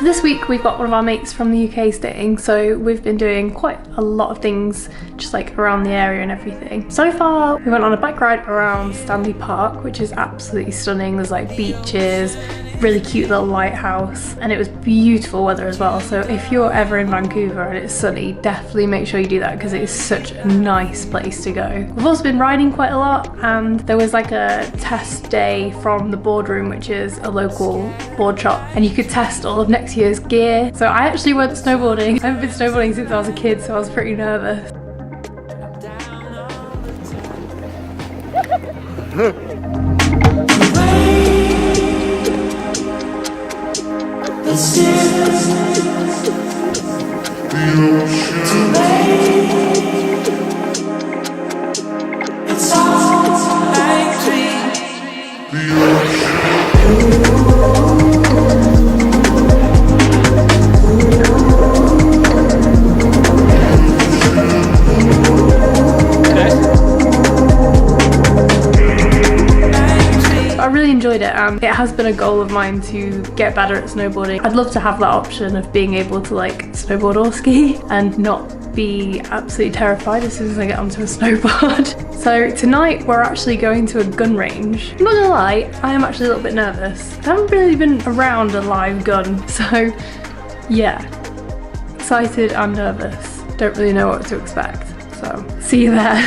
this week we've got one of our mates from the UK staying, so we've been doing quite a lot of things just like around the area and everything. So far we went on a bike ride around Stanley Park, which is absolutely stunning. There's like beaches, really cute little lighthouse, and it was beautiful weather as well. So if you're ever in Vancouver and it's sunny, definitely make sure you do that because it is such a nice place to go. We've also been riding quite a lot, and there was like a test day from the boardroom, which is a local board shop, and you could test all of next year's gear. So I actually went snowboarding. I haven't been snowboarding since I was a kid, so I was pretty nervous. I really enjoyed it, and it has been a goal of mine to get better at snowboarding. I'd love to have that option of being able to like snowboard or ski and not be absolutely terrified as soon as I get onto a snowboard. So tonight we're actually going to a gun range. I'm not gonna lie, I am actually a little bit nervous. I haven't really been around a live gun, so yeah, excited and nervous. Don't really know what to expect, so see you there.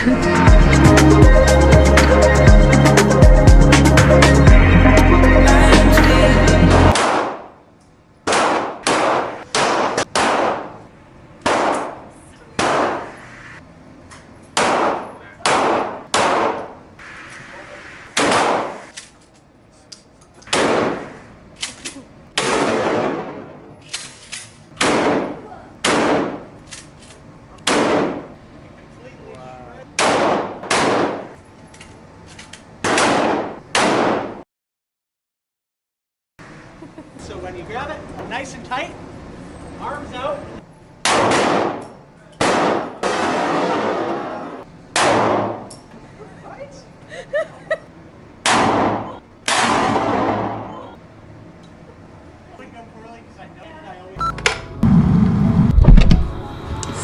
So when you grab it, nice and tight, arms out.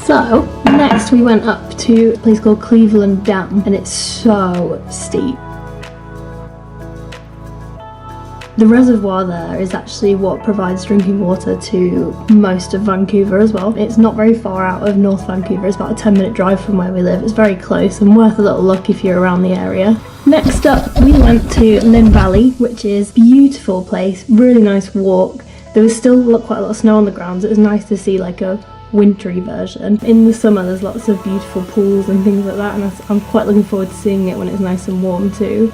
So next we went up to a place called Cleveland Dam, and it's so steep. The reservoir there is actually what provides drinking water to most of Vancouver as well. It's not very far out of North Vancouver, it's about a 10-minute drive from where we live. It's very close and worth a little look if you're around the area. Next up we went to Lynn Valley, which is a beautiful place, really nice walk. There was still quite a lot of snow on the ground, so it was nice to see like a wintry version. In the summer there's lots of beautiful pools and things like that, and I'm quite looking forward to seeing it when it's nice and warm too.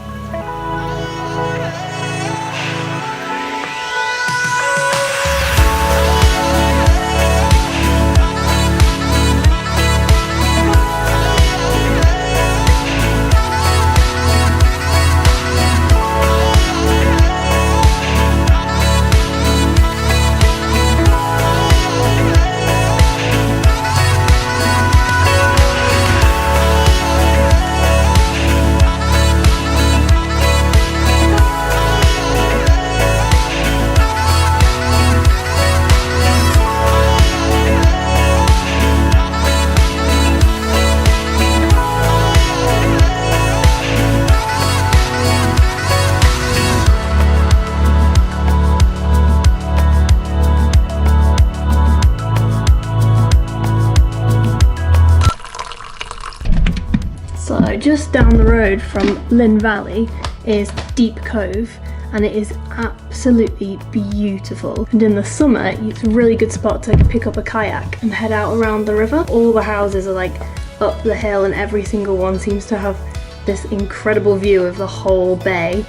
So just down the road from Lynn Valley is Deep Cove, and it is absolutely beautiful. And in the summer it's a really good spot to pick up a kayak and head out around the river. All the houses are like up the hill, and every single one seems to have this incredible view of the whole bay.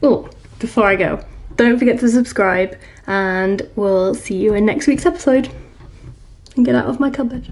Oh, before I go, don't forget to subscribe, and we'll see you in next week's episode. And get out of my cupboard.